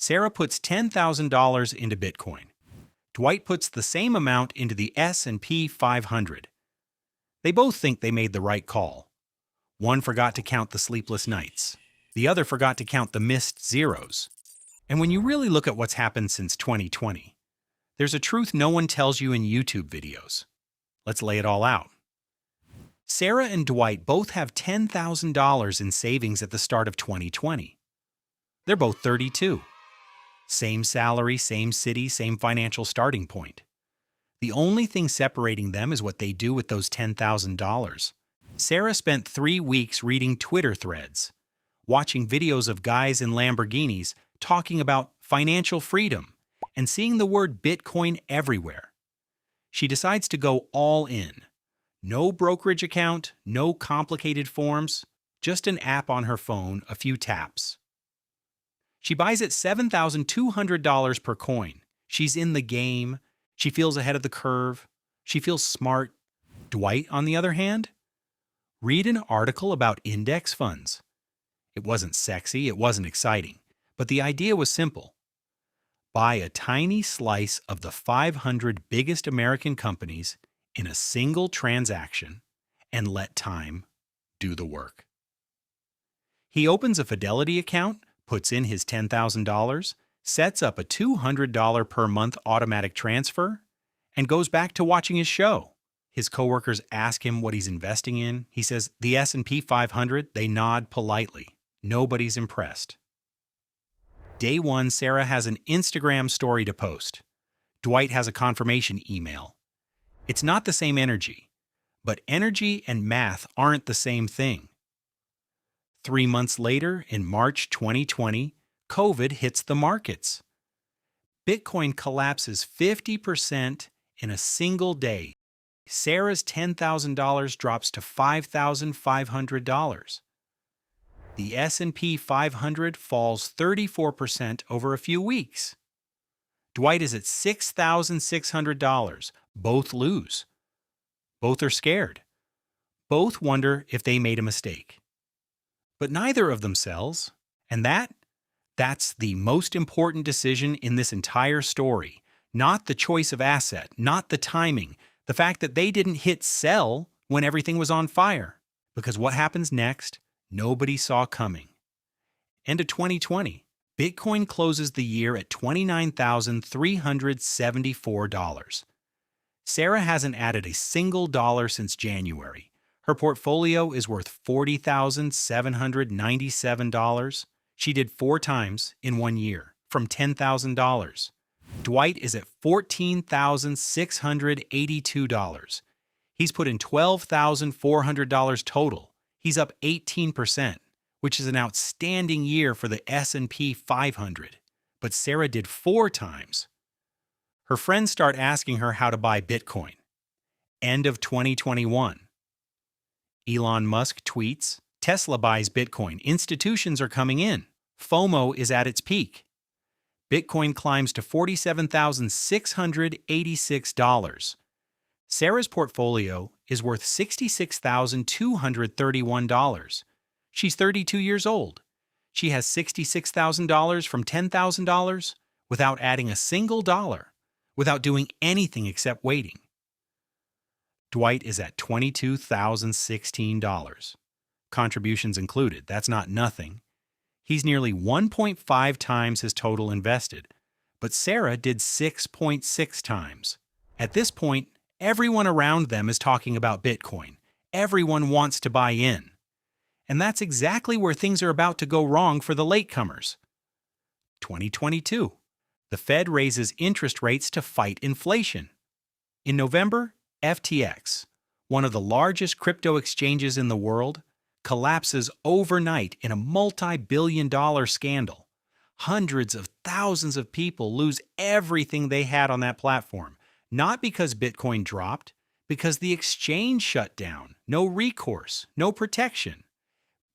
Sarah puts $10,000 into Bitcoin. Dwight puts the same amount into the S&P 500. They both think they made the right call. One forgot to count the sleepless nights. The other forgot to count the missed zeros. And when you really look at what's happened since 2020, there's a truth no one tells you in YouTube videos. Let's lay it all out. Sarah and Dwight both have $10,000 in savings at the start of 2020. They're both 32. Same salary, same city, same financial starting point. The only thing separating them is what they do with those $10,000. Sarah spent 3 weeks reading Twitter threads, watching videos of guys in Lamborghinis talking about financial freedom, and seeing the word Bitcoin everywhere. She decides to go all in. No brokerage account, no complicated forms, just an app on her phone, a few taps. She buys at $7,200 per coin. She's in the game. She feels ahead of the curve. She feels smart. Dwight, on the other hand, read an article about index funds. It wasn't sexy, it wasn't exciting, but the idea was simple. Buy a tiny slice of the 500 biggest American companies in a single transaction and let time do the work. He opens a Fidelity account, puts in his $10,000, sets up a $200 per month automatic transfer, and goes back to watching his show. His coworkers ask him what he's investing in. He says, the S&P 500, they nod politely. Nobody's impressed. Day 1, Sarah has an Instagram story to post. Dwight has a confirmation email. It's not the same energy, but energy and math aren't the same thing. 3 months later, in March 2020, COVID hits the markets. Bitcoin collapses 50% in a single day. Sarah's $10,000 drops to $5,500. The S&P 500 falls 34% over a few weeks. Dwight is at $6,600. Both lose. Both are scared. Both wonder if they made a mistake. But neither of them sells, and that's the most important decision in this entire story. Not the choice of asset, not the timing, the fact that they didn't hit sell when everything was on fire. Because what happens next, nobody saw coming. End of 2020, Bitcoin closes the year at $29,374. Sarah hasn't added a single dollar since January. Her portfolio is worth $40,797. She did 4 times in 1 year, from $10,000. Dwight is at $14,682. He's put in $12,400 total. He's up 18%, which is an outstanding year for the S&P 500. But Sarah did 4 times. Her friends start asking her how to buy Bitcoin. End of 2021. Elon Musk tweets, Tesla buys Bitcoin. Institutions are coming in. FOMO is at its peak. Bitcoin climbs to $47,686. Sarah's portfolio is worth $66,231. She's 32 years old. She has $66,000 from $10,000 without adding a single dollar, without doing anything except waiting. Dwight is at $22,016. Contributions included. That's not nothing. He's nearly 1.5 times his total invested, but Sarah did 6.6 times. At this point, everyone around them is talking about Bitcoin. Everyone wants to buy in. And that's exactly where things are about to go wrong for the latecomers. 2022. The Fed raises interest rates to fight inflation. In November, FTX, one of the largest crypto exchanges in the world, collapses overnight in a multi-billion-dollar scandal. Hundreds of thousands of people lose everything they had on that platform, not because Bitcoin dropped, because the exchange shut down. No recourse, no protection.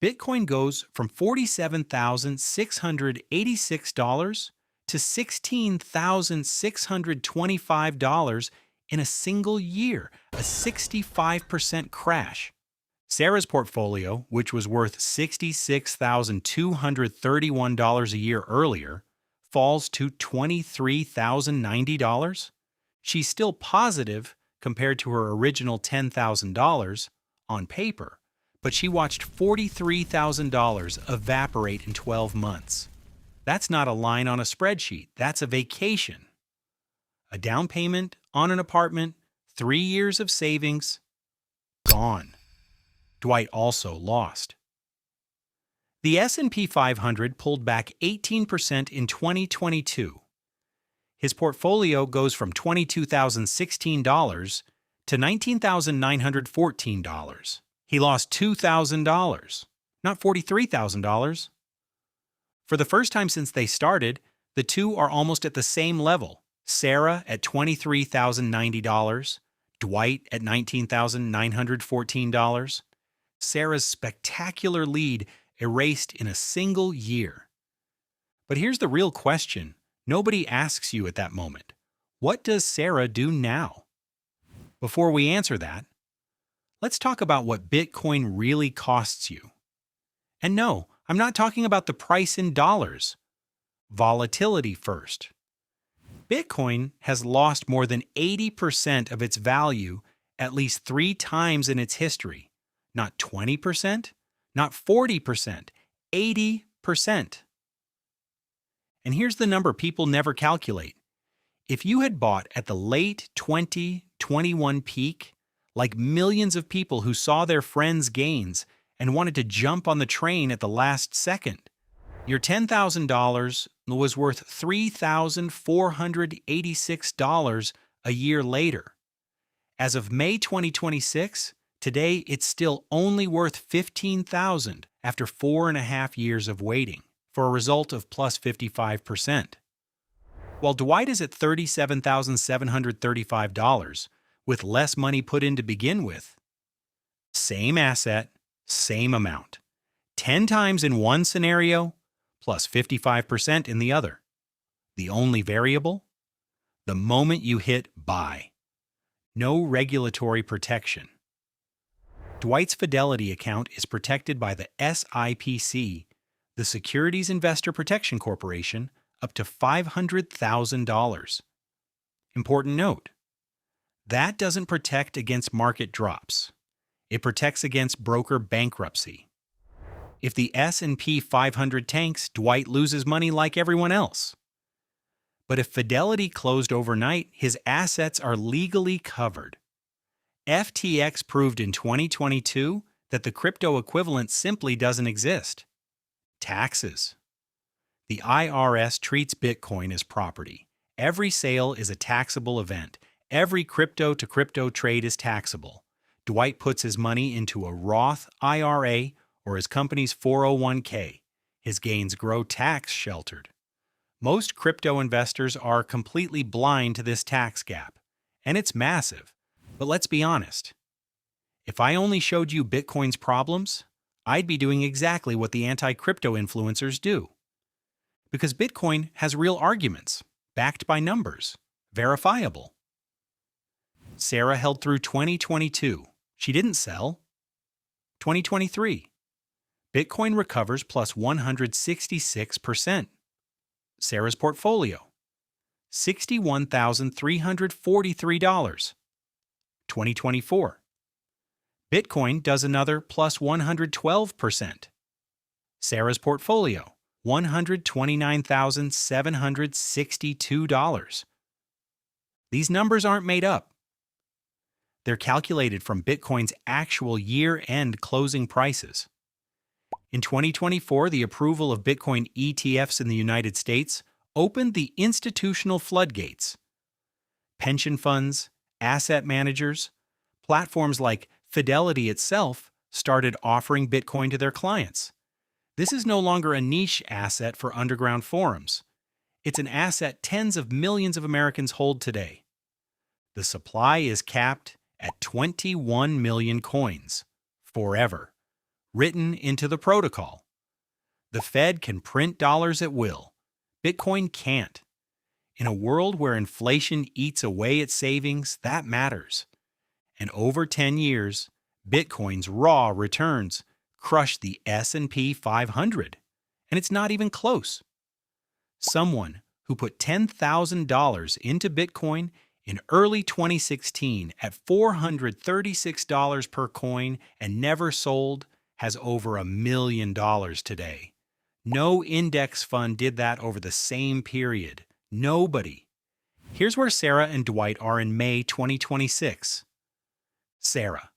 Bitcoin goes from $47,686 to $16,625 in a single year, a 65% crash. Sarah's portfolio, which was worth $66,231 a year earlier, falls to $23,090. She's still positive compared to her original $10,000 on paper, but she watched $43,000 evaporate in 12 months. That's not a line on a spreadsheet, that's a vacation. A down payment on an apartment, 3 years of savings, gone. Dwight also lost. The S&P 500 pulled back 18% in 2022. His portfolio goes from $22,016 to $19,914. He lost $2,000, not $43,000. For the first time since they started, the two are almost at the same level. Sarah at $23,090, Dwight at $19,914. Sarah's spectacular lead erased in a single year. But here's the real question nobody asks you at that moment. What does Sarah do now? Before we answer that, let's talk about what Bitcoin really costs you. And no, I'm not talking about the price in dollars. Volatility first. Bitcoin has lost more than 80% of its value at least 3 times in its history. Not 20%, not 40%, 80%. And here's the number people never calculate. If you had bought at the late 2021 peak, like millions of people who saw their friends' gains and wanted to jump on the train at the last second, your $10,000 was worth $3,486 a year later. As of May 2026, today it's still only worth $15,000 after 4.5 years of waiting, for a result of plus 55%. While Dwight is at $37,735, with less money put in to begin with, same asset, same amount. 10 times in one scenario, plus 55% in the other. The only variable? The moment you hit buy. No regulatory protection. Dwight's Fidelity account is protected by the SIPC, the Securities Investor Protection Corporation, up to $500,000. Important note, that doesn't protect against market drops. It protects against broker bankruptcy. If the S&P 500 tanks, Dwight loses money like everyone else. But if Fidelity closed overnight, his assets are legally covered. FTX proved in 2022 that the crypto equivalent simply doesn't exist. Taxes. The IRS treats Bitcoin as property. Every sale is a taxable event. Every crypto-to-crypto trade is taxable. Dwight puts his money into a Roth IRA or his company's 401k. His gains grow tax-sheltered. Most crypto investors are completely blind to this tax gap, and it's massive. But let's be honest. If I only showed you Bitcoin's problems, I'd be doing exactly what the anti-crypto influencers do. Because Bitcoin has real arguments, backed by numbers, verifiable. Sarah held through 2022. She didn't sell. 2023. Bitcoin recovers plus 166%. Sarah's portfolio, $61,343. 2024. Bitcoin does another plus 112%. Sarah's portfolio, $129,762. These numbers aren't made up. They're calculated from Bitcoin's actual year-end closing prices. In 2024, the approval of Bitcoin ETFs in the United States opened the institutional floodgates. Pension funds, asset managers, platforms like Fidelity itself started offering Bitcoin to their clients. This is no longer a niche asset for underground forums. It's an asset tens of millions of Americans hold today. The supply is capped at 21 million coins, forever, written into the protocol. The Fed can print dollars at will. Bitcoin can't. In a world where inflation eats away at savings, that matters. And over 10 years, Bitcoin's raw returns crushed the S&P 500. And it's not even close. Someone who put $10,000 into Bitcoin in early 2016 at $436 per coin and never sold has over $1 million today. No index fund did that over the same period. Nobody. Here's where Sarah and Dwight are in May 2026. Sarah,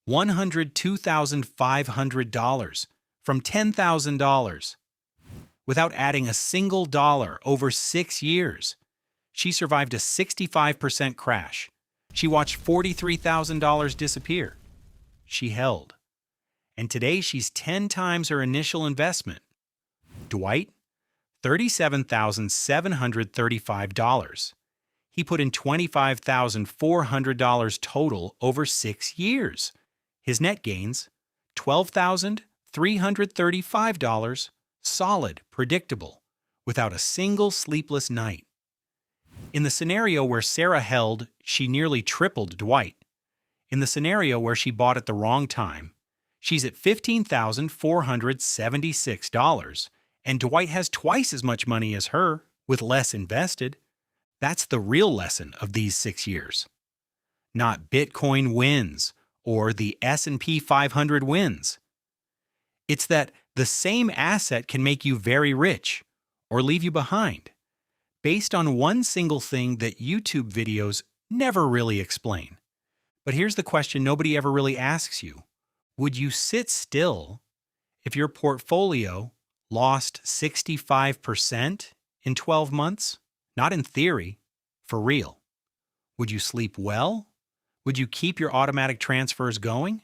$102,500 from $10,000. Without adding a single dollar over 6 years. She survived a 65% crash. She watched $43,000 disappear. She held. And today she's 10 times her initial investment. Dwight, $37,735. He put in $25,400 total over 6 years. His net gains, $12,335. Solid, predictable, without a single sleepless night. In the scenario where Sarah held, she nearly tripled Dwight. In the scenario where she bought at the wrong time, she's at $15,476, and Dwight has twice as much money as her, with less invested. That's the real lesson of these 6 years. Not Bitcoin wins, or the S&P 500 wins. It's that the same asset can make you very rich or leave you behind, based on one single thing that YouTube videos never really explain. But here's the question nobody ever really asks you. Would you sit still if your portfolio lost 65% in 12 months? Not in theory, for real. Would you sleep well? Would you keep your automatic transfers going?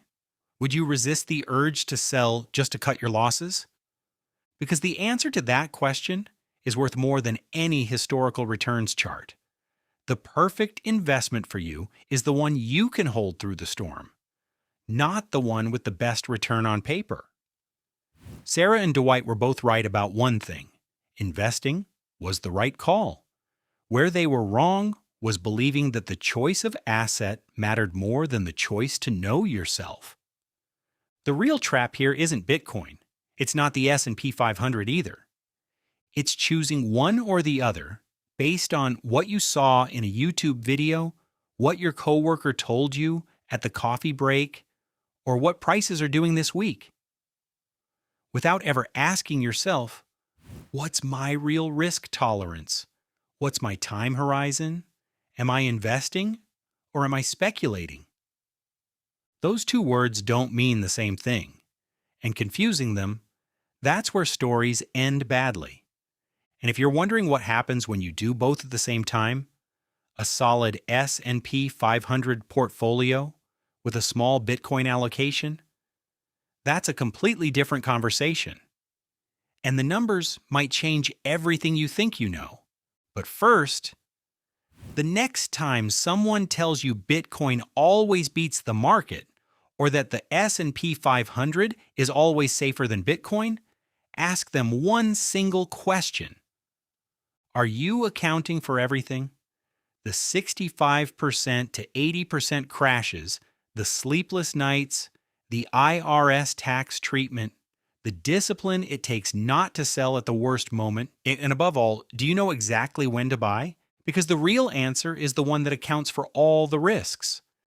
Would you resist the urge to sell just to cut your losses? Because the answer to that question is worth more than any historical returns chart. The perfect investment for you is the one you can hold through the storm, not the one with the best return on paper. Sarah and Dwight were both right about one thing. Investing was the right call. Where they were wrong was believing that the choice of asset mattered more than the choice to know yourself. The real trap here isn't Bitcoin. It's not the S&P 500 either. It's choosing one or the other based on what you saw in a YouTube video, what your coworker told you at the coffee break, or what prices are doing this week. Without ever asking yourself, what's my real risk tolerance? What's my time horizon? Am I investing or am I speculating? Those two words don't mean the same thing, and confusing them, that's where stories end badly. And if you're wondering what happens when you do both at the same time, a solid S&P 500 portfolio with a small Bitcoin allocation, that's a completely different conversation. And the numbers might change everything you think you know. But first, the next time someone tells you Bitcoin always beats the market, or that the S&P 500 is always safer than Bitcoin, ask them one single question. Are you accounting for everything? The 65% to 80% crashes, the sleepless nights, the IRS tax treatment, the discipline it takes not to sell at the worst moment, and above all, do you know exactly when to buy? Because the real answer is the one that accounts for all the risks.